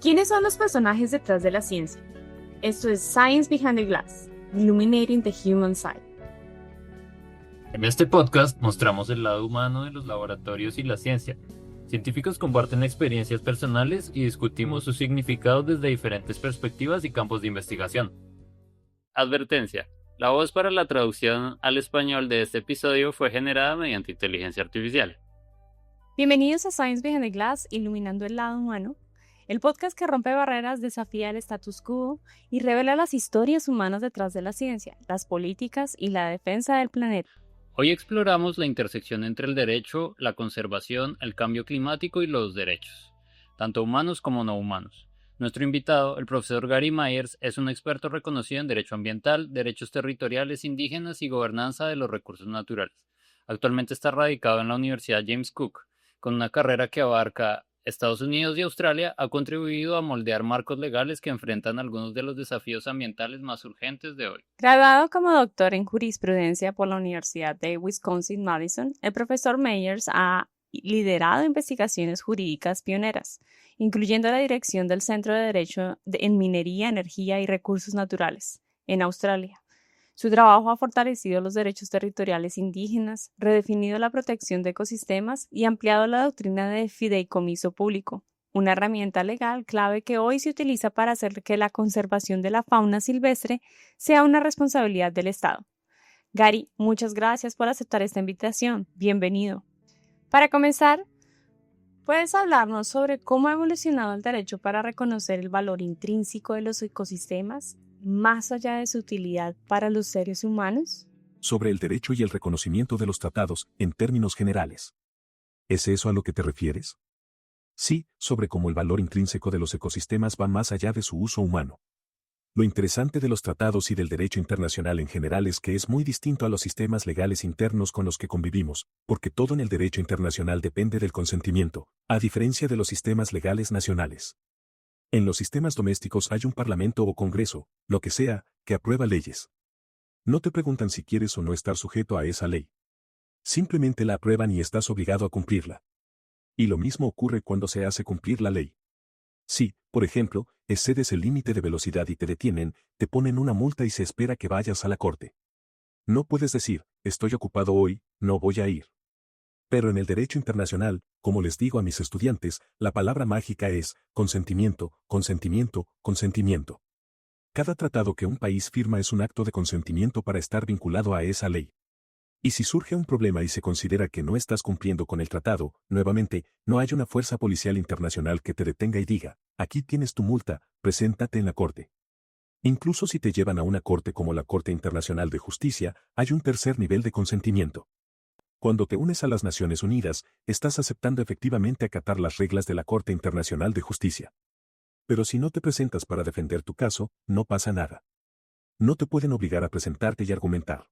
¿Quiénes son los personajes detrás de la ciencia? Esto es Science Behind the Glass, Illuminating the Human Side. En este podcast mostramos el lado humano de los laboratorios y la ciencia. Científicos comparten experiencias personales y discutimos su significado desde diferentes perspectivas y campos de investigación. Advertencia. La voz para la traducción al español de este episodio fue generada mediante inteligencia artificial. Bienvenidos a Science Behind the Glass, Iluminando el lado humano, el podcast que rompe barreras, desafía el status quo y revela las historias humanas detrás de la ciencia, las políticas y la defensa del planeta. Hoy exploramos la intersección entre el derecho, la conservación, el cambio climático y los derechos, tanto humanos como no humanos. Nuestro invitado, el profesor Gary Myers, es un experto reconocido en derecho ambiental, derechos territoriales indígenas y gobernanza de los recursos naturales. Actualmente está radicado en la Universidad James Cook, con una carrera que abarca Estados Unidos y Australia. Ha contribuido a moldear marcos legales que enfrentan algunos de los desafíos ambientales más urgentes de hoy. Graduado como doctor en jurisprudencia por la Universidad de Wisconsin-Madison, el profesor Myers ha liderado investigaciones jurídicas pioneras, incluyendo la dirección del Centro de Derecho en Minería, Energía y Recursos Naturales, en Australia. Su trabajo ha fortalecido los derechos territoriales indígenas, redefinido la protección de ecosistemas y ampliado la doctrina de fideicomiso público, una herramienta legal clave que hoy se utiliza para hacer que la conservación de la fauna silvestre sea una responsabilidad del Estado. Gary, muchas gracias por aceptar esta invitación. Bienvenido. Para comenzar, ¿puedes hablarnos sobre cómo ha evolucionado el derecho para reconocer el valor intrínseco de los ecosistemas, más allá de su utilidad para los seres humanos? Sobre el derecho y el reconocimiento de los tratados, en términos generales. ¿Es eso a lo que te refieres? Sí, sobre cómo el valor intrínseco de los ecosistemas va más allá de su uso humano. Lo interesante de los tratados y del derecho internacional en general es que es muy distinto a los sistemas legales internos con los que convivimos, porque todo en el derecho internacional depende del consentimiento, a diferencia de los sistemas legales nacionales. En los sistemas domésticos hay un parlamento o congreso, lo que sea, que aprueba leyes. No te preguntan si quieres o no estar sujeto a esa ley. Simplemente la aprueban y estás obligado a cumplirla. Y lo mismo ocurre cuando se hace cumplir la ley. Si, por ejemplo, excedes el límite de velocidad y te detienen, te ponen una multa y se espera que vayas a la corte. No puedes decir, estoy ocupado hoy, no voy a ir. Pero en el derecho internacional, como les digo a mis estudiantes, la palabra mágica es consentimiento, consentimiento, consentimiento. Cada tratado que un país firma es un acto de consentimiento para estar vinculado a esa ley. Y si surge un problema y se considera que no estás cumpliendo con el tratado, nuevamente, no hay una fuerza policial internacional que te detenga y diga, aquí tienes tu multa, preséntate en la corte. Incluso si te llevan a una corte como la Corte Internacional de Justicia, hay un tercer nivel de consentimiento. Cuando te unes a las Naciones Unidas, estás aceptando efectivamente acatar las reglas de la Corte Internacional de Justicia. Pero si no te presentas para defender tu caso, no pasa nada. No te pueden obligar a presentarte y argumentar.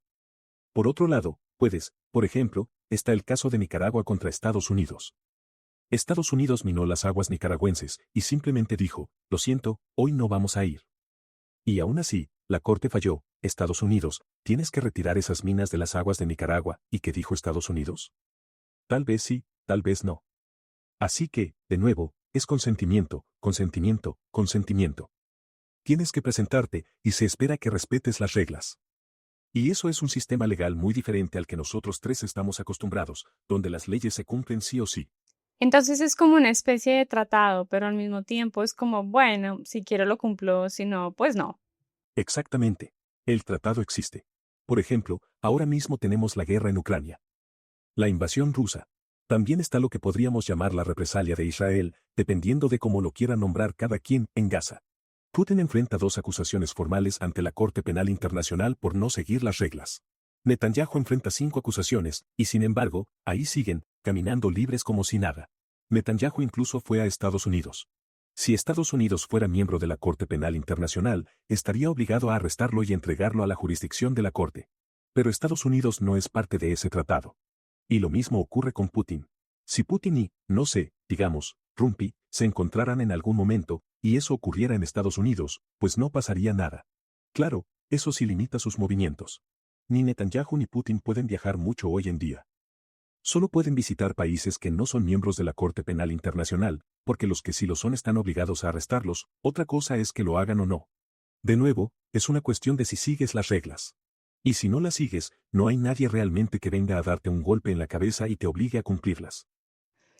Por otro lado, puedes, por ejemplo, está el caso de Nicaragua contra Estados Unidos. Estados Unidos minó las aguas nicaragüenses y simplemente dijo, lo siento, hoy no vamos a ir. Y aún así, la Corte falló, Estados Unidos, tienes que retirar esas minas de las aguas de Nicaragua, ¿y qué dijo Estados Unidos? Tal vez sí, tal vez no. Así que, de nuevo, es consentimiento, consentimiento, consentimiento. Tienes que presentarte y se espera que respetes las reglas. Y eso es un sistema legal muy diferente al que nosotros tres estamos acostumbrados, donde las leyes se cumplen sí o sí. Entonces es como una especie de tratado, pero al mismo tiempo es como, bueno, si quiero lo cumplo, si no, pues no. Exactamente. El tratado existe. Por ejemplo, ahora mismo tenemos la guerra en Ucrania. La invasión rusa. También está lo que podríamos llamar la represalia de Israel, dependiendo de cómo lo quiera nombrar cada quien, en Gaza. Putin enfrenta 2 acusaciones formales ante la Corte Penal Internacional por no seguir las reglas. Netanyahu enfrenta 5 acusaciones, y sin embargo, ahí siguen, caminando libres como si nada. Netanyahu incluso fue a Estados Unidos. Si Estados Unidos fuera miembro de la Corte Penal Internacional, estaría obligado a arrestarlo y entregarlo a la jurisdicción de la Corte. Pero Estados Unidos no es parte de ese tratado. Y lo mismo ocurre con Putin. Si Putin y, no sé, digamos, Rumpi, se encontraran en algún momento, y eso ocurriera en Estados Unidos, pues no pasaría nada. Claro, eso sí limita sus movimientos. Ni Netanyahu ni Putin pueden viajar mucho hoy en día. Solo pueden visitar países que no son miembros de la Corte Penal Internacional, porque los que sí lo son están obligados a arrestarlos, otra cosa es que lo hagan o no. De nuevo, es una cuestión de si sigues las reglas. Y si no las sigues, no hay nadie realmente que venga a darte un golpe en la cabeza y te obligue a cumplirlas.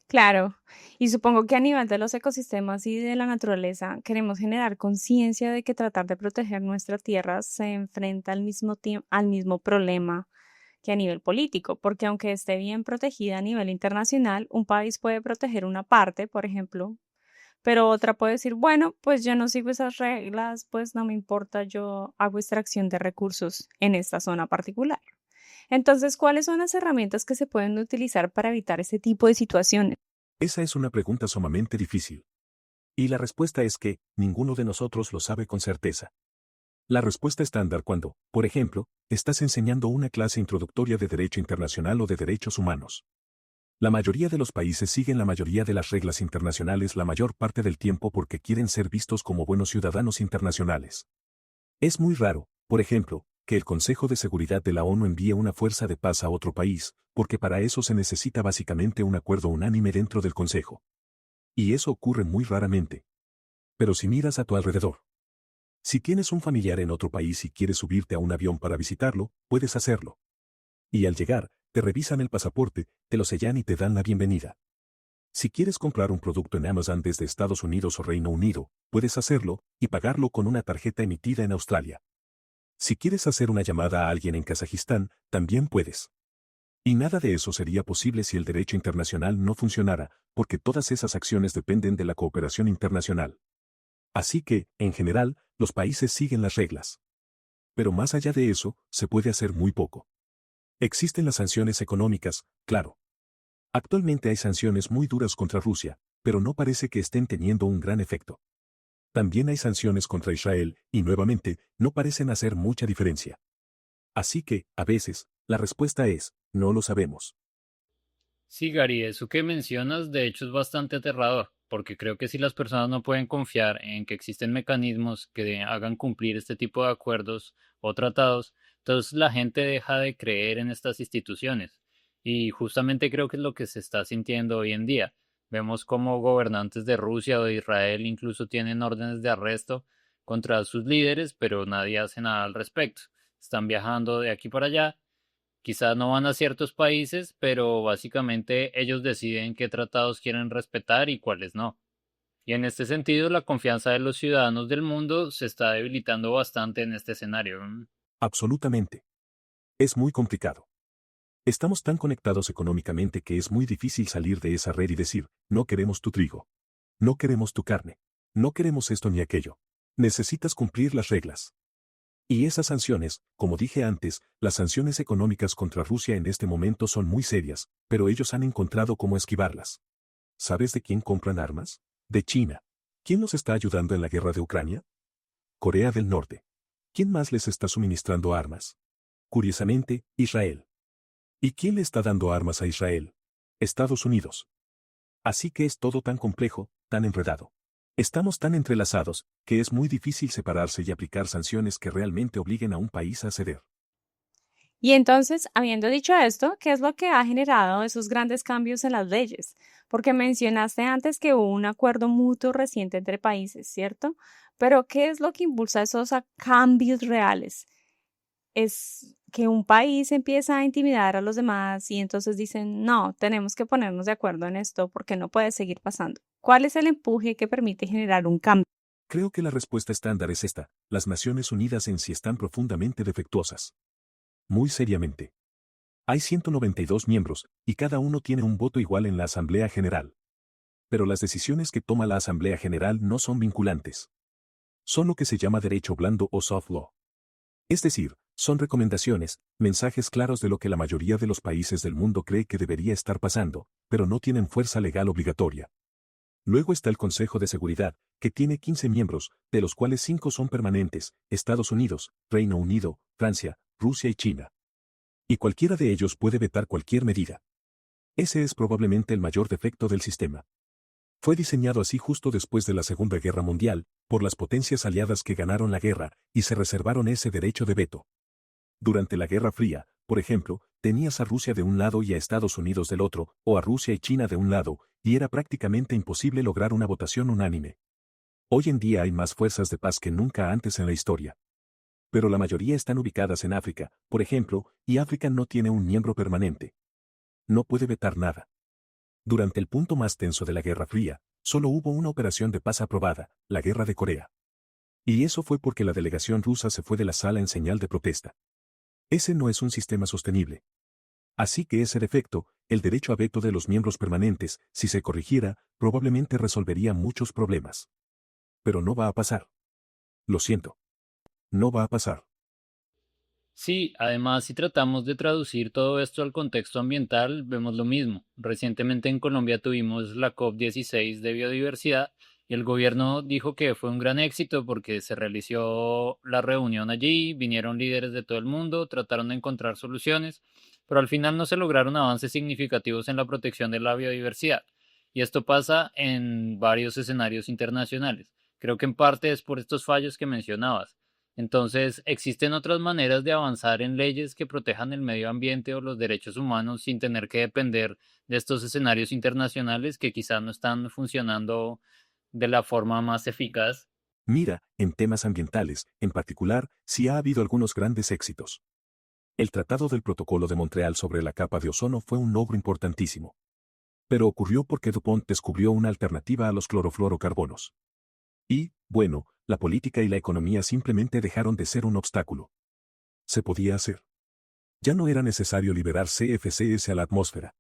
Claro, y supongo que a nivel de los ecosistemas y de la naturaleza queremos generar conciencia de que tratar de proteger nuestra tierra se enfrenta al mismo tiempo al mismo problema que a nivel político, porque aunque esté bien protegida a nivel internacional, un país puede proteger una parte, por ejemplo, pero otra puede decir, bueno, pues yo no sigo esas reglas, pues no me importa, yo hago extracción de recursos en esta zona particular. Entonces, ¿cuáles son las herramientas que se pueden utilizar para evitar este tipo de situaciones? Esa es una pregunta sumamente difícil. Y la respuesta es que, ninguno de nosotros lo sabe con certeza. La respuesta estándar cuando, por ejemplo, estás enseñando una clase introductoria de Derecho Internacional o de Derechos Humanos. La mayoría de los países siguen la mayoría de las reglas internacionales la mayor parte del tiempo porque quieren ser vistos como buenos ciudadanos internacionales. Es muy raro, por ejemplo, que el Consejo de Seguridad de la ONU envíe una fuerza de paz a otro país, porque para eso se necesita básicamente un acuerdo unánime dentro del Consejo. Y eso ocurre muy raramente. Pero si miras a tu alrededor, si tienes un familiar en otro país y quieres subirte a un avión para visitarlo, puedes hacerlo. Y al llegar, te revisan el pasaporte, te lo sellan y te dan la bienvenida. Si quieres comprar un producto en Amazon desde Estados Unidos o Reino Unido, puedes hacerlo y pagarlo con una tarjeta emitida en Australia. Si quieres hacer una llamada a alguien en Kazajistán, también puedes. Y nada de eso sería posible si el derecho internacional no funcionara, porque todas esas acciones dependen de la cooperación internacional. Así que, en general, los países siguen las reglas. Pero más allá de eso, se puede hacer muy poco. Existen las sanciones económicas, claro. Actualmente hay sanciones muy duras contra Rusia, pero no parece que estén teniendo un gran efecto. También hay sanciones contra Israel, y nuevamente, no parecen hacer mucha diferencia. Así que, a veces, la respuesta es, no lo sabemos. Sí, Gary, eso que mencionas de hecho es bastante aterrador, porque creo que si las personas no pueden confiar en que existen mecanismos que hagan cumplir este tipo de acuerdos o tratados, entonces la gente deja de creer en estas instituciones. Y justamente creo que es lo que se está sintiendo hoy en día. Vemos cómo gobernantes de Rusia o de Israel incluso tienen órdenes de arresto contra sus líderes, pero nadie hace nada al respecto. Están viajando de aquí para allá. Quizás no van a ciertos países, pero básicamente ellos deciden qué tratados quieren respetar y cuáles no. Y en este sentido, la confianza de los ciudadanos del mundo se está debilitando bastante en este escenario. Absolutamente. Es muy complicado. Estamos tan conectados económicamente que es muy difícil salir de esa red y decir, no queremos tu trigo. No queremos tu carne. No queremos esto ni aquello. Necesitas cumplir las reglas. Y esas sanciones, como dije antes, las sanciones económicas contra Rusia en este momento son muy serias, pero ellos han encontrado cómo esquivarlas. ¿Sabes de quién compran armas? De China. ¿Quién los está ayudando en la guerra de Ucrania? Corea del Norte. ¿Quién más les está suministrando armas? Curiosamente, Israel. ¿Y quién le está dando armas a Israel? Estados Unidos. Así que es todo tan complejo, tan enredado. Estamos tan entrelazados, que es muy difícil separarse y aplicar sanciones que realmente obliguen a un país a ceder. Y entonces, habiendo dicho esto, ¿qué es lo que ha generado esos grandes cambios en las leyes? Porque mencionaste antes que hubo un acuerdo mutuo reciente entre países, ¿cierto? Pero ¿qué es lo que impulsa esos cambios reales? Es que un país empieza a intimidar a los demás y entonces dicen, no, tenemos que ponernos de acuerdo en esto porque no puede seguir pasando. ¿Cuál es el empuje que permite generar un cambio? Creo que la respuesta estándar es esta: las Naciones Unidas en sí están profundamente defectuosas. Muy seriamente. Hay 192 miembros, y cada uno tiene un voto igual en la Asamblea General. Pero las decisiones que toma la Asamblea General no son vinculantes. Son lo que se llama derecho blando o soft law. Es decir, son recomendaciones, mensajes claros de lo que la mayoría de los países del mundo cree que debería estar pasando, pero no tienen fuerza legal obligatoria. Luego está el Consejo de Seguridad, que tiene 15 miembros, de los cuales 5 son permanentes: Estados Unidos, Reino Unido, Francia, Rusia y China. Y cualquiera de ellos puede vetar cualquier medida. Ese es probablemente el mayor defecto del sistema. Fue diseñado así justo después de la Segunda Guerra Mundial, por las potencias aliadas que ganaron la guerra, y se reservaron ese derecho de veto. Durante la Guerra Fría, por ejemplo, Tenías a Rusia de un lado y a Estados Unidos del otro, o a Rusia y China de un lado, y era prácticamente imposible lograr una votación unánime. Hoy en día hay más fuerzas de paz que nunca antes en la historia. Pero la mayoría están ubicadas en África, por ejemplo, y África no tiene un miembro permanente. No puede vetar nada. Durante el punto más tenso de la Guerra Fría, solo hubo una operación de paz aprobada, la Guerra de Corea. Y eso fue porque la delegación rusa se fue de la sala en señal de protesta. Ese no es un sistema sostenible. Así que ese defecto, el derecho a veto de los miembros permanentes, si se corrigiera, probablemente resolvería muchos problemas. Pero no va a pasar. Lo siento. No va a pasar. Sí, además si tratamos de traducir todo esto al contexto ambiental, vemos lo mismo. Recientemente en Colombia tuvimos la COP16 de biodiversidad y el gobierno dijo que fue un gran éxito porque se realizó la reunión allí, vinieron líderes de todo el mundo, trataron de encontrar soluciones, pero al final no se lograron avances significativos en la protección de la biodiversidad. Y esto pasa en varios escenarios internacionales. Creo que en parte es por estos fallos que mencionabas. Entonces, ¿existen otras maneras de avanzar en leyes que protejan el medio ambiente o los derechos humanos sin tener que depender de estos escenarios internacionales que quizás no están funcionando de la forma más eficaz? Mira, en temas ambientales, en particular, sí ha habido algunos grandes éxitos. El Tratado del Protocolo de Montreal sobre la capa de ozono fue un logro importantísimo. Pero ocurrió porque DuPont descubrió una alternativa a los clorofluorocarbonos. Y, bueno, la política y la economía simplemente dejaron de ser un obstáculo. Se podía hacer. Ya no era necesario liberar CFCs a la atmósfera.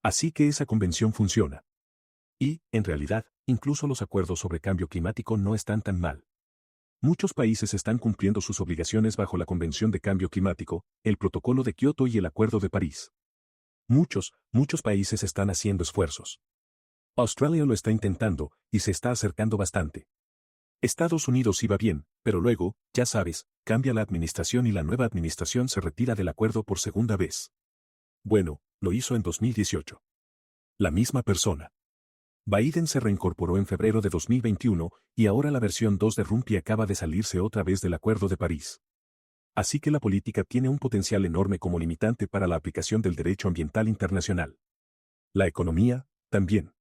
Así que esa convención funciona. Y, en realidad, incluso los acuerdos sobre cambio climático no están tan mal. Muchos países están cumpliendo sus obligaciones bajo la Convención de Cambio Climático, el Protocolo de Kioto y el Acuerdo de París. Muchos países están haciendo esfuerzos. Australia lo está intentando, y se está acercando bastante. Estados Unidos iba bien, pero luego, ya sabes, cambia la administración y la nueva administración se retira del acuerdo por segunda vez. Bueno, lo hizo en 2018. La misma persona. Biden se reincorporó en febrero de 2021 y ahora la versión 2 de Rumpi acaba de salirse otra vez del Acuerdo de París. Así que la política tiene un potencial enorme como limitante para la aplicación del derecho ambiental internacional. La economía, también.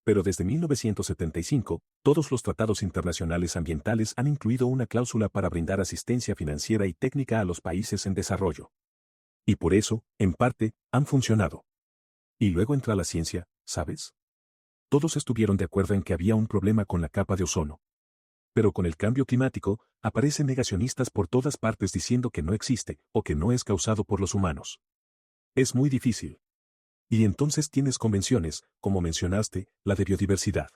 Pero desde 1975, todos los tratados internacionales ambientales han incluido una cláusula para brindar asistencia financiera y técnica a los países en desarrollo. Y por eso, en parte, han funcionado. Y luego entra la ciencia, ¿sabes? Todos estuvieron de acuerdo en que había un problema con la capa de ozono. Pero con el cambio climático, aparecen negacionistas por todas partes diciendo que no existe o que no es causado por los humanos. Es muy difícil. Y entonces tienes convenciones, como mencionaste, la de biodiversidad.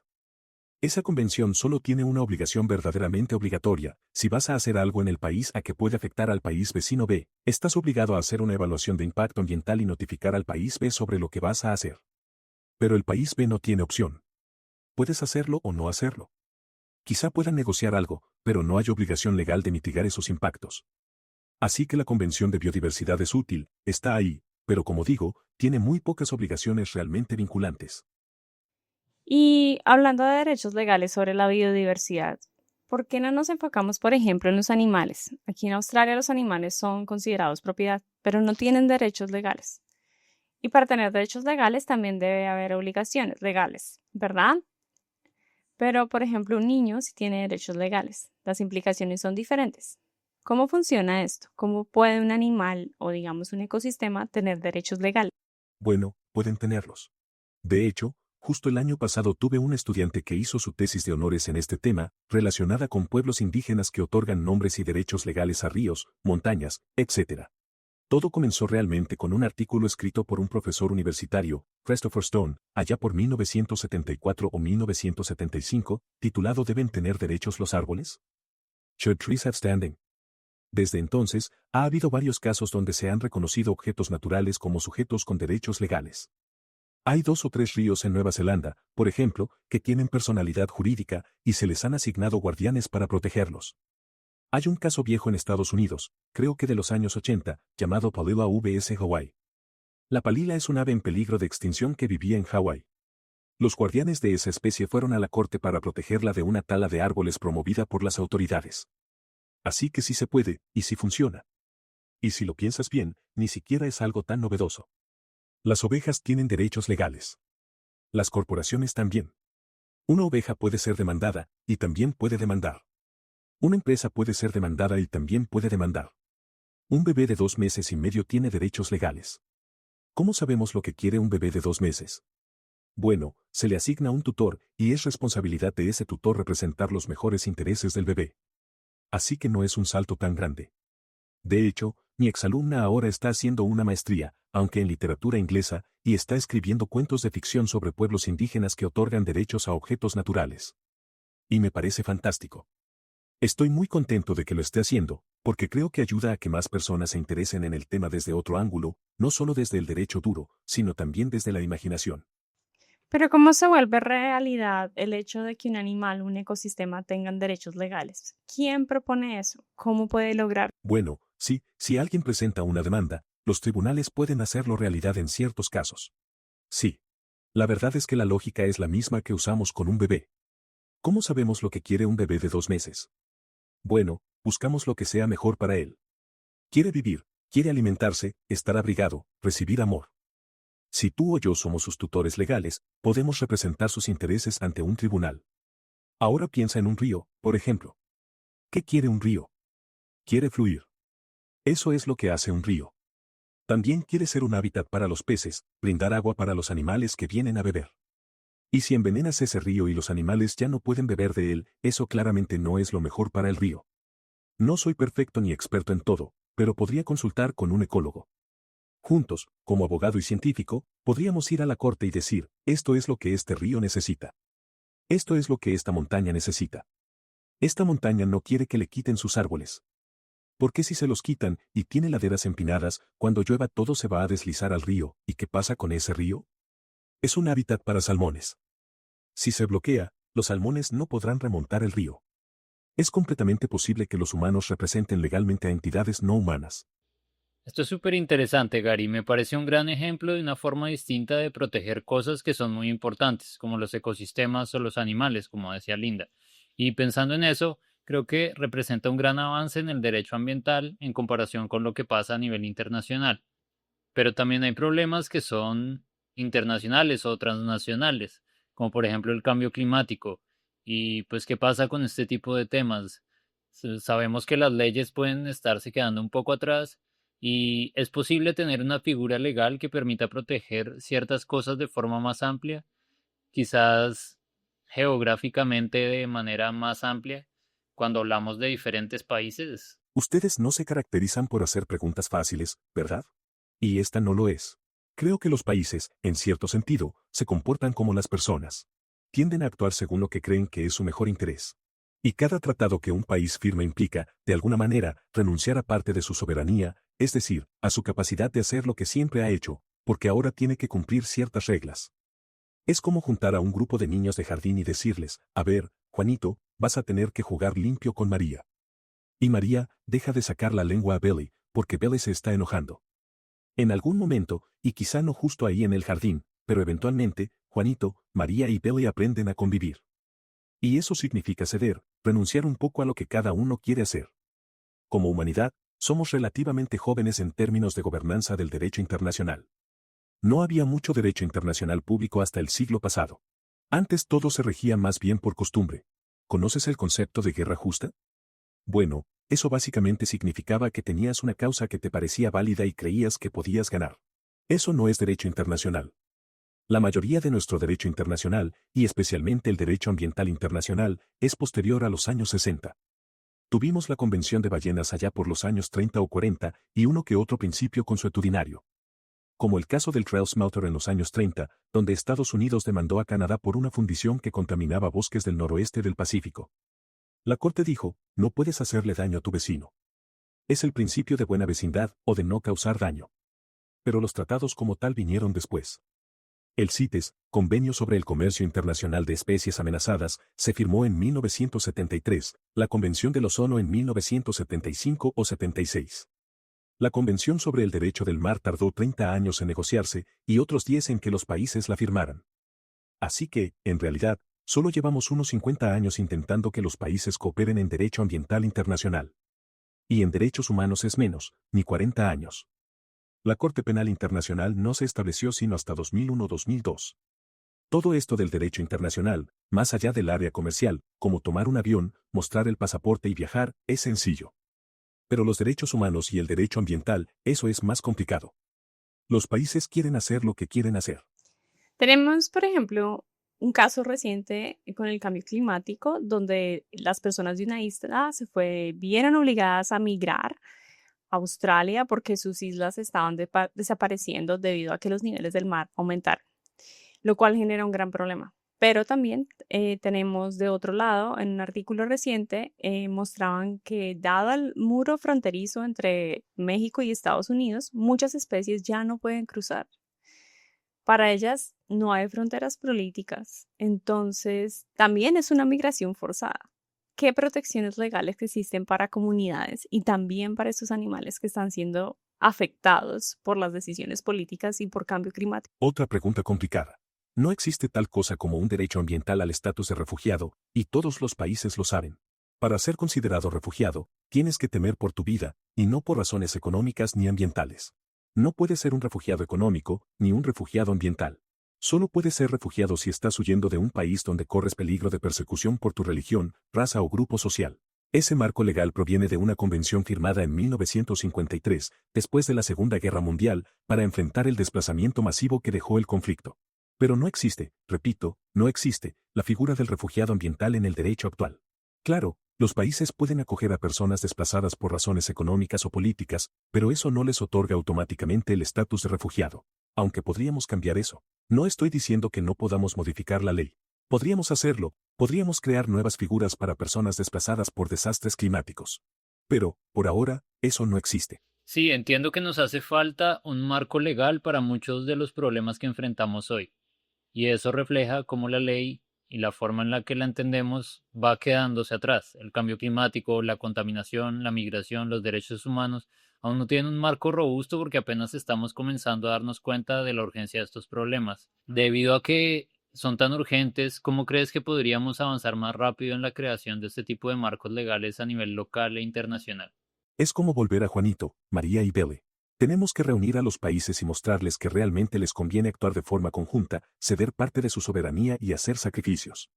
Esa convención solo tiene una obligación verdaderamente obligatoria. Si vas a hacer algo en el país A que puede afectar al país vecino B, estás obligado a hacer una evaluación de impacto ambiental y notificar al país B sobre lo que vas a hacer. Pero el país B no tiene opción. Puedes hacerlo o no hacerlo. Quizá puedan negociar algo, pero no hay obligación legal de mitigar esos impactos. Así que la Convención de Biodiversidad es útil, está ahí, pero como digo, tiene muy pocas obligaciones realmente vinculantes. Y hablando de derechos legales sobre la biodiversidad, ¿por qué no nos enfocamos, por ejemplo, en los animales? Aquí en Australia los animales son considerados propiedad, pero no tienen derechos legales. Y para tener derechos legales también debe haber obligaciones legales, ¿verdad? Pero, por ejemplo, un niño sí tiene derechos legales. Las implicaciones son diferentes. ¿Cómo funciona esto? ¿Cómo puede un animal o, digamos, un ecosistema tener derechos legales? Bueno, pueden tenerlos. De hecho, justo el año pasado tuve un estudiante que hizo su tesis de honores en este tema, relacionada con pueblos indígenas que otorgan nombres y derechos legales a ríos, montañas, etc. Todo comenzó realmente con un artículo escrito por un profesor universitario, Christopher Stone, allá por 1974 o 1975, titulado ¿Deben tener derechos los árboles? Should trees have standing? Desde entonces, ha habido varios casos donde se han reconocido objetos naturales como sujetos con derechos legales. Hay 2 o 3 ríos en Nueva Zelanda, por ejemplo, que tienen personalidad jurídica y se les han asignado guardianes para protegerlos. Hay un caso viejo en Estados Unidos, creo que de los años 80, llamado Palila vs. Hawái. La palila es un ave en peligro de extinción que vivía en Hawái. Los guardianes de esa especie fueron a la corte para protegerla de una tala de árboles promovida por las autoridades. Así que sí se puede, y sí funciona. Y si lo piensas bien, ni siquiera es algo tan novedoso. Las ovejas tienen derechos legales. Las corporaciones también. Una oveja puede ser demandada, y también puede demandar. Una empresa puede ser demandada y también puede demandar. Un bebé de 2 meses y medio tiene derechos legales. ¿Cómo sabemos lo que quiere un bebé de 2 meses? Bueno, se le asigna un tutor, y es responsabilidad de ese tutor representar los mejores intereses del bebé. Así que no es un salto tan grande. De hecho, mi exalumna ahora está haciendo una maestría, aunque en literatura inglesa, y está escribiendo cuentos de ficción sobre pueblos indígenas que otorgan derechos a objetos naturales. Y me parece fantástico. Estoy muy contento de que lo esté haciendo, porque creo que ayuda a que más personas se interesen en el tema desde otro ángulo, no solo desde el derecho duro, sino también desde la imaginación. Pero ¿cómo se vuelve realidad el hecho de que un animal, un ecosistema tengan derechos legales? ¿Quién propone eso? ¿Cómo puede lograr? Bueno, sí, si alguien presenta una demanda, los tribunales pueden hacerlo realidad en ciertos casos. Sí. La verdad es que la lógica es la misma que usamos con un bebé. ¿Cómo sabemos lo que quiere un bebé de 2 meses? Bueno, buscamos lo que sea mejor para él. Quiere vivir, quiere alimentarse, estar abrigado, recibir amor. Si tú o yo somos sus tutores legales, podemos representar sus intereses ante un tribunal. Ahora piensa en un río, por ejemplo. ¿Qué quiere un río? Quiere fluir. Eso es lo que hace un río. También quiere ser un hábitat para los peces, brindar agua para los animales que vienen a beber. Y si envenenas ese río y los animales ya no pueden beber de él, eso claramente no es lo mejor para el río. No soy perfecto ni experto en todo, pero podría consultar con un ecólogo. Juntos, como abogado y científico, podríamos ir a la corte y decir, esto es lo que este río necesita. Esto es lo que esta montaña necesita. Esta montaña no quiere que le quiten sus árboles. Porque si se los quitan y tiene laderas empinadas, cuando llueva todo se va a deslizar al río, ¿y qué pasa con ese río? Es un hábitat para salmones. Si se bloquea, los salmones no podrán remontar el río. Es completamente posible que los humanos representen legalmente a entidades no humanas. Esto es súper interesante, Gary. Me parece un gran ejemplo de una forma distinta de proteger cosas que son muy importantes, como los ecosistemas o los animales, como decía Linda. Y pensando en eso, creo que representa un gran avance en el derecho ambiental en comparación con lo que pasa a nivel internacional. Pero también hay problemas que son internacionales o transnacionales, como por ejemplo el cambio climático. Y pues, ¿qué pasa con este tipo de temas? Sabemos que las leyes pueden estarse quedando un poco atrás y es posible tener una figura legal que permita proteger ciertas cosas de forma más amplia, quizás geográficamente de manera más amplia, cuando hablamos de diferentes países. Ustedes no se caracterizan por hacer preguntas fáciles, ¿verdad? Y esta no lo es. Creo que los países, en cierto sentido, se comportan como las personas. Tienden a actuar según lo que creen que es su mejor interés. Y cada tratado que un país firma implica, de alguna manera, renunciar a parte de su soberanía, es decir, a su capacidad de hacer lo que siempre ha hecho, porque ahora tiene que cumplir ciertas reglas. Es como juntar a un grupo de niños de jardín y decirles, a ver, Juanito, vas a tener que jugar limpio con María. Y María, deja de sacar la lengua a Billy, porque Billy se está enojando. En algún momento, y quizá no justo ahí en el jardín, pero eventualmente, Juanito, María y Billy aprenden a convivir. Y eso significa ceder, renunciar un poco a lo que cada uno quiere hacer. Como humanidad, somos relativamente jóvenes en términos de gobernanza del derecho internacional. No había mucho derecho internacional público hasta el siglo pasado. Antes todo se regía más bien por costumbre. ¿Conoces el concepto de guerra justa? Bueno, eso básicamente significaba que tenías una causa que te parecía válida y creías que podías ganar. Eso no es derecho internacional. La mayoría de nuestro derecho internacional, y especialmente el derecho ambiental internacional, es posterior a los años 60. Tuvimos la Convención de Ballenas allá por los años 30 o 40 y uno que otro principio consuetudinario. Como el caso del Trail Smelter en los años 30, donde Estados Unidos demandó a Canadá por una fundición que contaminaba bosques del noroeste del Pacífico. La Corte dijo, no puedes hacerle daño a tu vecino. Es el principio de buena vecindad o de no causar daño. Pero los tratados como tal vinieron después. El CITES, Convenio sobre el Comercio Internacional de Especies Amenazadas, se firmó en 1973, la Convención del Ozono en 1975 o 76. La Convención sobre el Derecho del Mar tardó 30 años en negociarse y otros 10 en que los países la firmaran. Así que, en realidad, solo llevamos unos 50 años intentando que los países cooperen en derecho ambiental internacional. Y en derechos humanos es menos, ni 40 años. La Corte Penal Internacional no se estableció sino hasta 2001-2002. Todo esto del derecho internacional, más allá del área comercial, como tomar un avión, mostrar el pasaporte y viajar, es sencillo. Pero los derechos humanos y el derecho ambiental, eso es más complicado. Los países quieren hacer lo que quieren hacer. Tenemos, por ejemplo, un caso reciente con el cambio climático, donde las personas de una isla vieron obligadas a migrar a Australia porque sus islas estaban desapareciendo debido a que los niveles del mar aumentaron, lo cual genera un gran problema. Pero también tenemos de otro lado, en un artículo reciente, mostraban que dado el muro fronterizo entre México y Estados Unidos, muchas especies ya no pueden cruzar. Para ellas no hay fronteras políticas, entonces también es una migración forzada. ¿Qué protecciones legales existen para comunidades y también para estos animales que están siendo afectados por las decisiones políticas y por cambio climático? Otra pregunta complicada. No existe tal cosa como un derecho ambiental al estatus de refugiado, y todos los países lo saben. Para ser considerado refugiado, tienes que temer por tu vida, y no por razones económicas ni ambientales. No puedes ser un refugiado económico, ni un refugiado ambiental. Solo puedes ser refugiado si estás huyendo de un país donde corres peligro de persecución por tu religión, raza o grupo social. Ese marco legal proviene de una convención firmada en 1953, después de la Segunda Guerra Mundial, para enfrentar el desplazamiento masivo que dejó el conflicto. Pero no existe, repito, no existe, la figura del refugiado ambiental en el derecho actual. Claro, los países pueden acoger a personas desplazadas por razones económicas o políticas, pero eso no les otorga automáticamente el estatus de refugiado. Aunque podríamos cambiar eso. No estoy diciendo que no podamos modificar la ley. Podríamos hacerlo, podríamos crear nuevas figuras para personas desplazadas por desastres climáticos. Pero, por ahora, eso no existe. Sí, entiendo que nos hace falta un marco legal para muchos de los problemas que enfrentamos hoy. Y eso refleja cómo la ley y la forma en la que la entendemos va quedándose atrás. El cambio climático, la contaminación, la migración, los derechos humanos aún no tienen un marco robusto porque apenas estamos comenzando a darnos cuenta de la urgencia de estos problemas. Debido a que son tan urgentes, ¿cómo crees que podríamos avanzar más rápido en la creación de este tipo de marcos legales a nivel local e internacional? Es como volver a Juanito, María y Belle. Tenemos que reunir a los países y mostrarles que realmente les conviene actuar de forma conjunta, ceder parte de su soberanía y hacer sacrificios.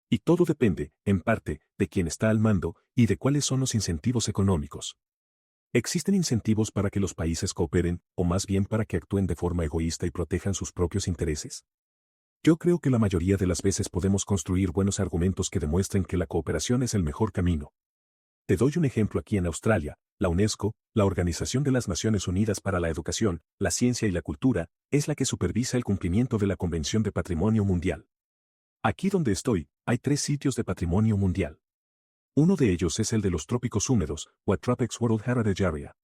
Y todo depende, en parte, de quién está al mando y de cuáles son los incentivos económicos. ¿Existen incentivos para que los países cooperen, o más bien para que actúen de forma egoísta y protejan sus propios intereses? Yo creo que la mayoría de las veces podemos construir buenos argumentos que demuestren que la cooperación es el mejor camino. Te doy un ejemplo aquí en Australia. La UNESCO, la Organización de las Naciones Unidas para la Educación, la Ciencia y la Cultura, es la que supervisa el cumplimiento de la Convención de Patrimonio Mundial. Aquí donde estoy, hay 3 sitios de patrimonio mundial. Uno de ellos es el de los trópicos húmedos, o Tropics World Heritage Area.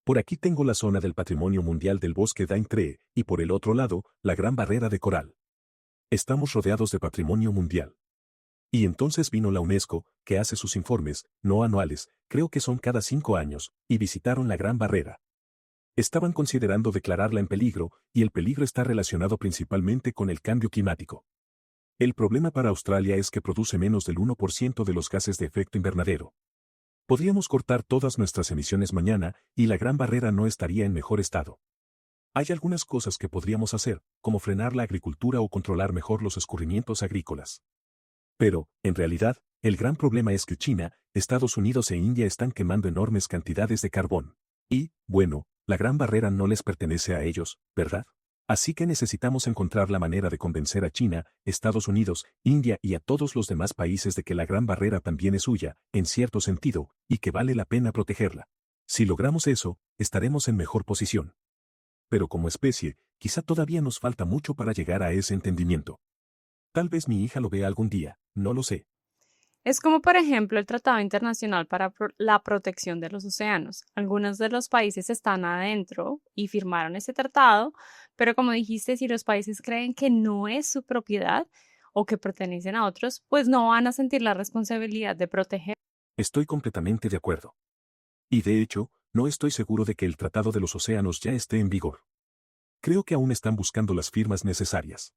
Por aquí tengo la zona del patrimonio mundial del bosque Daintree, y por el otro lado, la Gran Barrera de Coral. Estamos rodeados de patrimonio mundial. Y entonces vino la UNESCO, que hace sus informes, no anuales, creo que son cada 5 años, y visitaron la Gran Barrera. Estaban considerando declararla en peligro, y el peligro está relacionado principalmente con el cambio climático. El problema para Australia es que produce menos del 1% de los gases de efecto invernadero. Podríamos cortar todas nuestras emisiones mañana, y la Gran Barrera no estaría en mejor estado. Hay algunas cosas que podríamos hacer, como frenar la agricultura o controlar mejor los escurrimientos agrícolas. Pero, en realidad, el gran problema es que China, Estados Unidos e India están quemando enormes cantidades de carbón. Y, bueno, la Gran Barrera no les pertenece a ellos, ¿verdad? Así que necesitamos encontrar la manera de convencer a China, Estados Unidos, India y a todos los demás países de que la Gran Barrera también es suya, en cierto sentido, y que vale la pena protegerla. Si logramos eso, estaremos en mejor posición. Pero como especie, quizá todavía nos falta mucho para llegar a ese entendimiento. Tal vez mi hija lo vea algún día, no lo sé. Es como, por ejemplo, el Tratado Internacional para la Protección de los Océanos. Algunos de los países están adentro y firmaron ese tratado, pero como dijiste, si los países creen que no es su propiedad o que pertenecen a otros, pues no van a sentir la responsabilidad de proteger. Estoy completamente de acuerdo. Y de hecho, no estoy seguro de que el Tratado de los Océanos ya esté en vigor. Creo que aún están buscando las firmas necesarias.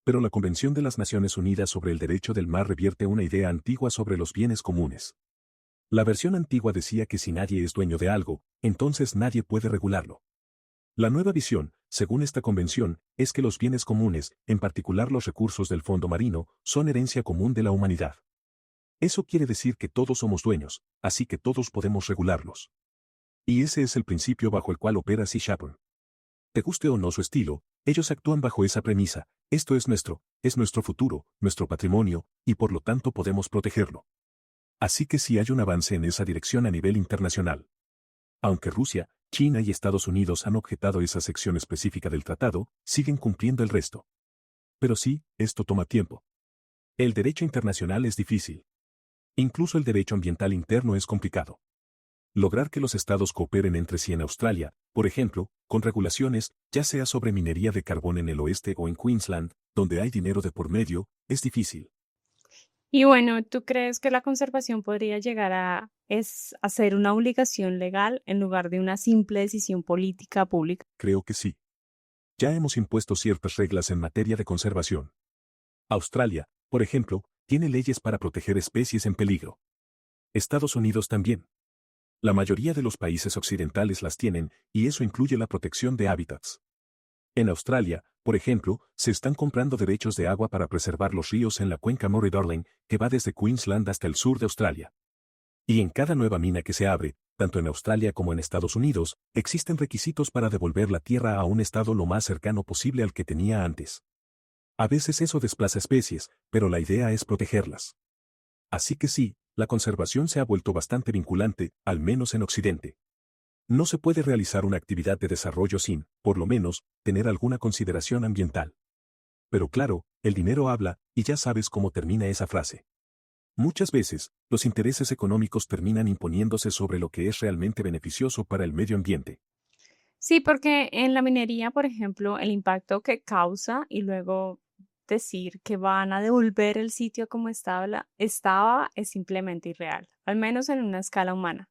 Pero la Convención de las Naciones Unidas sobre el Derecho del Mar revierte una idea antigua sobre los bienes comunes. La versión antigua decía que si nadie es dueño de algo, entonces nadie puede regularlo. La nueva visión, según esta convención, es que los bienes comunes, en particular los recursos del fondo marino, son herencia común de la humanidad. Eso quiere decir que todos somos dueños, así que todos podemos regularlos. Y ese es el principio bajo el cual opera Sea Shepherd. Te guste o no su estilo, ellos actúan bajo esa premisa: esto es nuestro futuro, nuestro patrimonio, y por lo tanto podemos protegerlo. Así que sí hay un avance en esa dirección a nivel internacional. Aunque Rusia, China y Estados Unidos han objetado esa sección específica del tratado, siguen cumpliendo el resto. Pero sí, esto toma tiempo. El derecho internacional es difícil. Incluso el derecho ambiental interno es complicado. Lograr que los estados cooperen entre sí en Australia, por ejemplo, con regulaciones, ya sea sobre minería de carbón en el oeste o en Queensland, donde hay dinero de por medio, es difícil. Y bueno, ¿tú crees que la conservación podría llegar a ser una obligación legal en lugar de una simple decisión política pública? Creo que sí. Ya hemos impuesto ciertas reglas en materia de conservación. Australia, por ejemplo, tiene leyes para proteger especies en peligro. Estados Unidos también. La mayoría de los países occidentales las tienen, y eso incluye la protección de hábitats. En Australia, por ejemplo, se están comprando derechos de agua para preservar los ríos en la cuenca Murray-Darling, que va desde Queensland hasta el sur de Australia. Y en cada nueva mina que se abre, tanto en Australia como en Estados Unidos, existen requisitos para devolver la tierra a un estado lo más cercano posible al que tenía antes. A veces eso desplaza especies, pero la idea es protegerlas. Así que sí, la conservación se ha vuelto bastante vinculante, al menos en Occidente. No se puede realizar una actividad de desarrollo sin, por lo menos, tener alguna consideración ambiental. Pero claro, el dinero habla, y ya sabes cómo termina esa frase. Muchas veces, los intereses económicos terminan imponiéndose sobre lo que es realmente beneficioso para el medio ambiente. Sí, porque en la minería, por ejemplo, el impacto que causa y luego decir que van a devolver el sitio como estaba es simplemente irreal, al menos en una escala humana.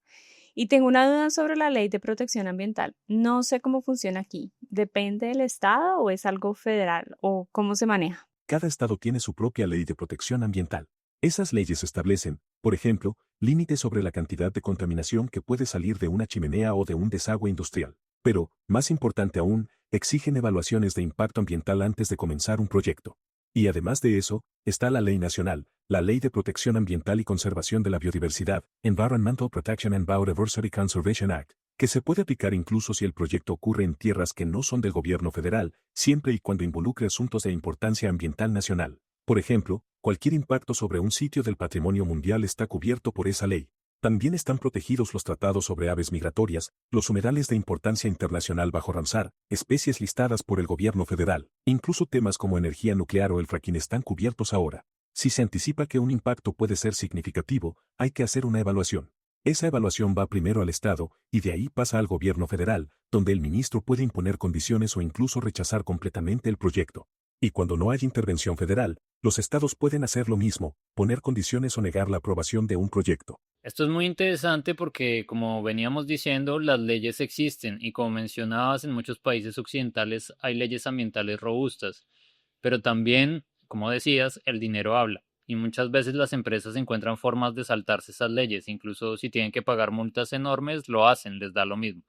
Y tengo una duda sobre la ley de protección ambiental. No sé cómo funciona aquí. ¿Depende del estado o es algo federal o cómo se maneja? Cada estado tiene su propia ley de protección ambiental. Esas leyes establecen, por ejemplo, límites sobre la cantidad de contaminación que puede salir de una chimenea o de un desagüe industrial. Pero, más importante aún, exigen evaluaciones de impacto ambiental antes de comenzar un proyecto. Y además de eso, está la ley nacional, la Ley de Protección Ambiental y Conservación de la Biodiversidad, Environmental Protection and Biodiversity Conservation Act, que se puede aplicar incluso si el proyecto ocurre en tierras que no son del gobierno federal, siempre y cuando involucre asuntos de importancia ambiental nacional. Por ejemplo, cualquier impacto sobre un sitio del patrimonio mundial está cubierto por esa ley. También están protegidos los tratados sobre aves migratorias, los humedales de importancia internacional bajo Ramsar, especies listadas por el gobierno federal, incluso temas como energía nuclear o el fracking están cubiertos ahora. Si se anticipa que un impacto puede ser significativo, hay que hacer una evaluación. Esa evaluación va primero al Estado, y de ahí pasa al gobierno federal, donde el ministro puede imponer condiciones o incluso rechazar completamente el proyecto. Y cuando no hay intervención federal, los estados pueden hacer lo mismo, poner condiciones o negar la aprobación de un proyecto. Esto es muy interesante porque, como veníamos diciendo, las leyes existen y, como mencionabas, en muchos países occidentales hay leyes ambientales robustas, pero también, como decías, el dinero habla y muchas veces las empresas encuentran formas de saltarse esas leyes, incluso si tienen que pagar multas enormes, lo hacen, les da lo mismo.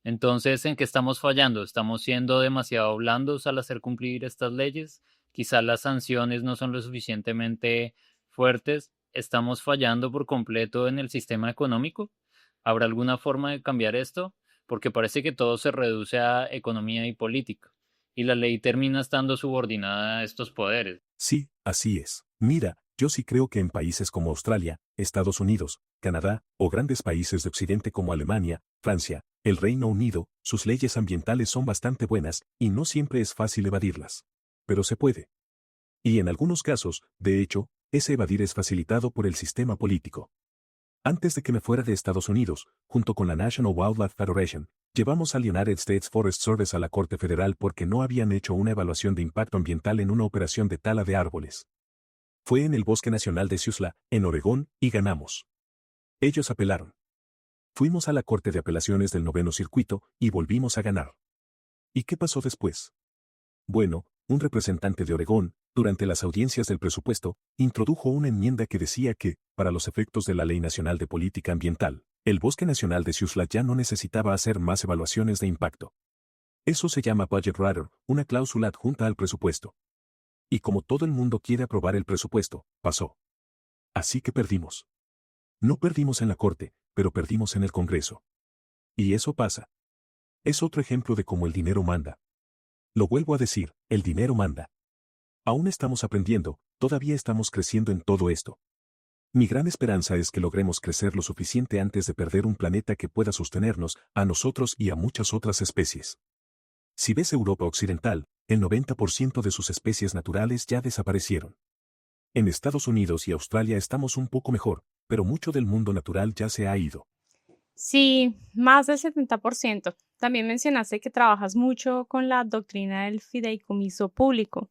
Entonces, ¿en qué estamos fallando? ¿Estamos siendo demasiado blandos al hacer cumplir estas leyes? Quizá las sanciones no son lo suficientemente fuertes. ¿Estamos fallando por completo en el sistema económico? ¿Habrá alguna forma de cambiar esto? Porque parece que todo se reduce a economía y política, y la ley termina estando subordinada a estos poderes. Sí, así es. Mira, yo sí creo que en países como Australia, Estados Unidos, Canadá, o grandes países de Occidente como Alemania, Francia, el Reino Unido, sus leyes ambientales son bastante buenas, y no siempre es fácil evadirlas. Pero se puede. Y en algunos casos, de hecho, ese evadir es facilitado por el sistema político. Antes de que me fuera de Estados Unidos, junto con la National Wildlife Federation, llevamos al United States Forest Service a la Corte Federal porque no habían hecho una evaluación de impacto ambiental en una operación de tala de árboles. Fue en el Bosque Nacional de Siuslaw, en Oregón, y ganamos. Ellos apelaron. Fuimos a la Corte de Apelaciones del Noveno Circuito, y volvimos a ganar. ¿Y qué pasó después? Bueno, un representante de Oregón, durante las audiencias del presupuesto, introdujo una enmienda que decía que, para los efectos de la Ley Nacional de Política Ambiental, el Bosque Nacional de Siuslac ya no necesitaba hacer más evaluaciones de impacto. Eso se llama budget rider, una cláusula adjunta al presupuesto. Y como todo el mundo quiere aprobar el presupuesto, pasó. Así que perdimos. No perdimos en la Corte, pero perdimos en el Congreso. Y eso pasa. Es otro ejemplo de cómo el dinero manda. Lo vuelvo a decir, el dinero manda. Aún estamos aprendiendo, todavía estamos creciendo en todo esto. Mi gran esperanza es que logremos crecer lo suficiente antes de perder un planeta que pueda sostenernos, a nosotros y a muchas otras especies. Si ves Europa Occidental, el 90% de sus especies naturales ya desaparecieron. En Estados Unidos y Australia estamos un poco mejor, pero mucho del mundo natural ya se ha ido. Sí, más del 70%. También mencionaste que trabajas mucho con la doctrina del fideicomiso público,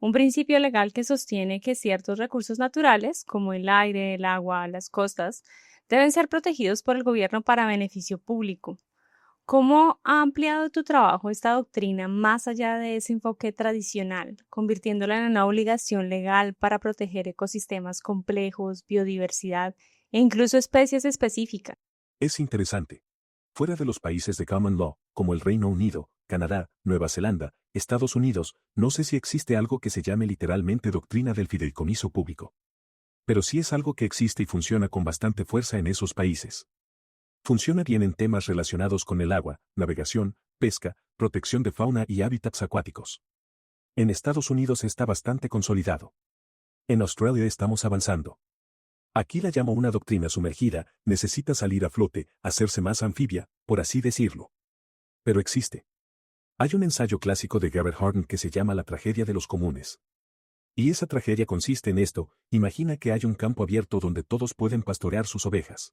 un principio legal que sostiene que ciertos recursos naturales, como el aire, el agua, las costas, deben ser protegidos por el gobierno para beneficio público. ¿Cómo ha ampliado tu trabajo esta doctrina más allá de ese enfoque tradicional, convirtiéndola en una obligación legal para proteger ecosistemas complejos, biodiversidad e incluso especies específicas? Es interesante. Fuera de los países de common law, como el Reino Unido, Canadá, Nueva Zelanda, Estados Unidos, no sé si existe algo que se llame literalmente doctrina del fideicomiso público. Pero sí es algo que existe y funciona con bastante fuerza en esos países. Funciona bien en temas relacionados con el agua, navegación, pesca, protección de fauna y hábitats acuáticos. En Estados Unidos está bastante consolidado. En Australia estamos avanzando. Aquí la llamo una doctrina sumergida, necesita salir a flote, hacerse más anfibia, por así decirlo. Pero existe. Hay un ensayo clásico de Garrett Hardin que se llama La tragedia de los comunes. Y esa tragedia consiste en esto: imagina que hay un campo abierto donde todos pueden pastorear sus ovejas.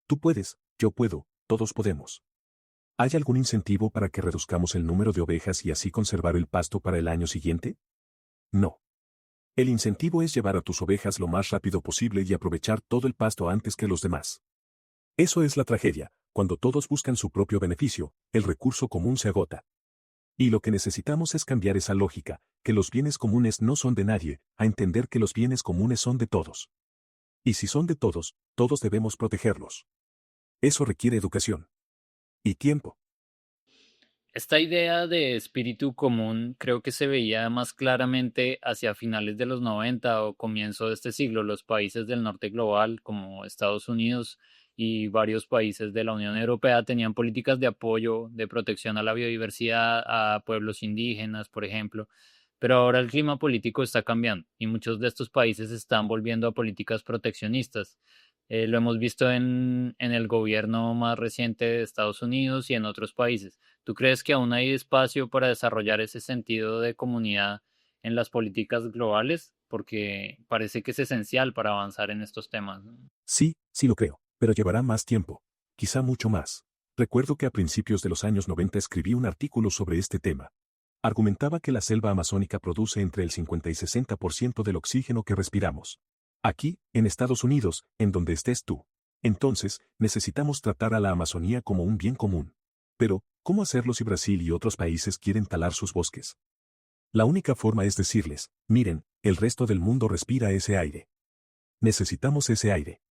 Tú puedes, yo puedo, todos podemos. ¿Hay algún incentivo para que reduzcamos el número de ovejas y así conservar el pasto para el año siguiente? No. El incentivo es llevar a tus ovejas lo más rápido posible y aprovechar todo el pasto antes que los demás. Eso es la tragedia: cuando todos buscan su propio beneficio, el recurso común se agota. Y lo que necesitamos es cambiar esa lógica, que los bienes comunes no son de nadie, a entender que los bienes comunes son de todos. Y si son de todos, todos debemos protegerlos. Eso requiere educación. Y tiempo. Esta idea de espíritu común creo que se veía más claramente hacia finales de los 90 o comienzo de este siglo. Los países del norte global, como Estados Unidos y varios países de la Unión Europea, tenían políticas de apoyo, de protección a la biodiversidad, a pueblos indígenas, por ejemplo. Pero ahora el clima político está cambiando y muchos de estos países están volviendo a políticas proteccionistas. Lo hemos visto en el gobierno más reciente de Estados Unidos y en otros países. ¿Tú crees que aún hay espacio para desarrollar ese sentido de comunidad en las políticas globales? Porque parece que es esencial para avanzar en estos temas, ¿no? Sí, sí lo creo, pero llevará más tiempo. Quizá mucho más. Recuerdo que a principios de los años 90 escribí un artículo sobre este tema. Argumentaba que la selva amazónica produce entre el 50 y 60% del oxígeno que respiramos. Aquí, en Estados Unidos, en donde estés tú. Entonces, necesitamos tratar a la Amazonía como un bien común. Pero, ¿cómo hacerlo si Brasil y otros países quieren talar sus bosques? La única forma es decirles: miren, el resto del mundo respira ese aire. Necesitamos ese aire.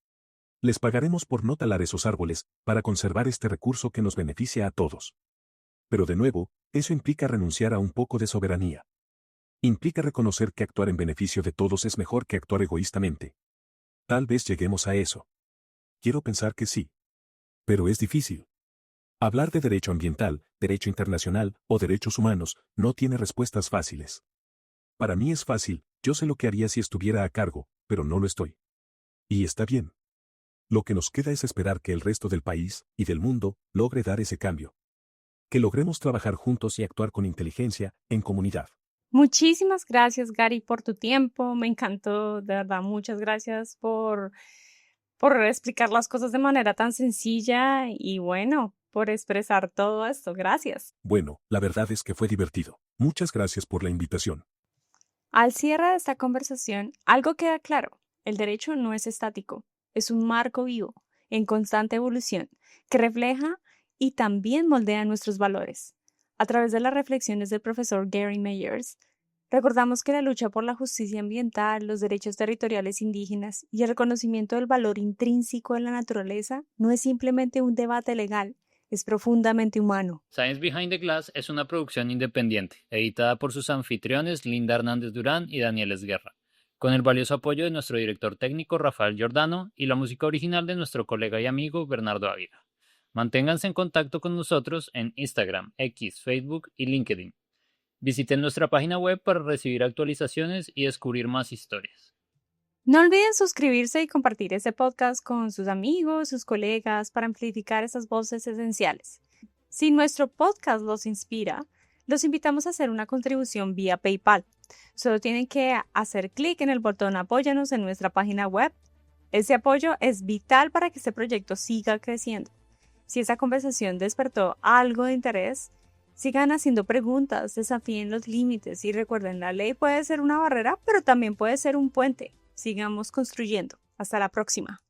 Les pagaremos por no talar esos árboles, para conservar este recurso que nos beneficia a todos. Pero de nuevo, eso implica renunciar a un poco de soberanía. Implica reconocer que actuar en beneficio de todos es mejor que actuar egoístamente. Tal vez lleguemos a eso. Quiero pensar que sí. Pero es difícil. Hablar de derecho ambiental, derecho internacional o derechos humanos no tiene respuestas fáciles. Para mí es fácil, yo sé lo que haría si estuviera a cargo, pero no lo estoy. Y está bien. Lo que nos queda es esperar que el resto del país y del mundo logre dar ese cambio. Que logremos trabajar juntos y actuar con inteligencia, en comunidad. Muchísimas gracias, Gary, por tu tiempo. Me encantó, de verdad, muchas gracias por explicar las cosas de manera tan sencilla y bueno, por expresar todo esto. Gracias. Bueno, la verdad es que fue divertido. Muchas gracias por la invitación. Al cierre de esta conversación, algo queda claro: el derecho no es estático, es un marco vivo, en constante evolución, que refleja y también moldea nuestros valores. A través de las reflexiones del profesor Gary Myers, Recordamos que la lucha por la justicia ambiental, los derechos territoriales indígenas y el reconocimiento del valor intrínseco de la naturaleza no es simplemente un debate legal, es profundamente humano. Science Behind the Glass es una producción independiente, editada por sus anfitriones Linda Hernández Durán y Daniel Esguerra, con el valioso apoyo de nuestro director técnico Rafael Giordano y la música original de nuestro colega y amigo Bernardo Ávila. Manténganse en contacto con nosotros en Instagram, X, Facebook y LinkedIn. Visiten nuestra página web para recibir actualizaciones y descubrir más historias. No olviden suscribirse y compartir este podcast con sus amigos, sus colegas, para amplificar esas voces esenciales. Si nuestro podcast los inspira, los invitamos a hacer una contribución vía PayPal. Solo tienen que hacer clic en el botón Apóyanos en nuestra página web. Ese apoyo es vital para que este proyecto siga creciendo. Si esa conversación despertó algo de interés, sigan haciendo preguntas, desafíen los límites y recuerden, la ley puede ser una barrera, pero también puede ser un puente. Sigamos construyendo. Hasta la próxima.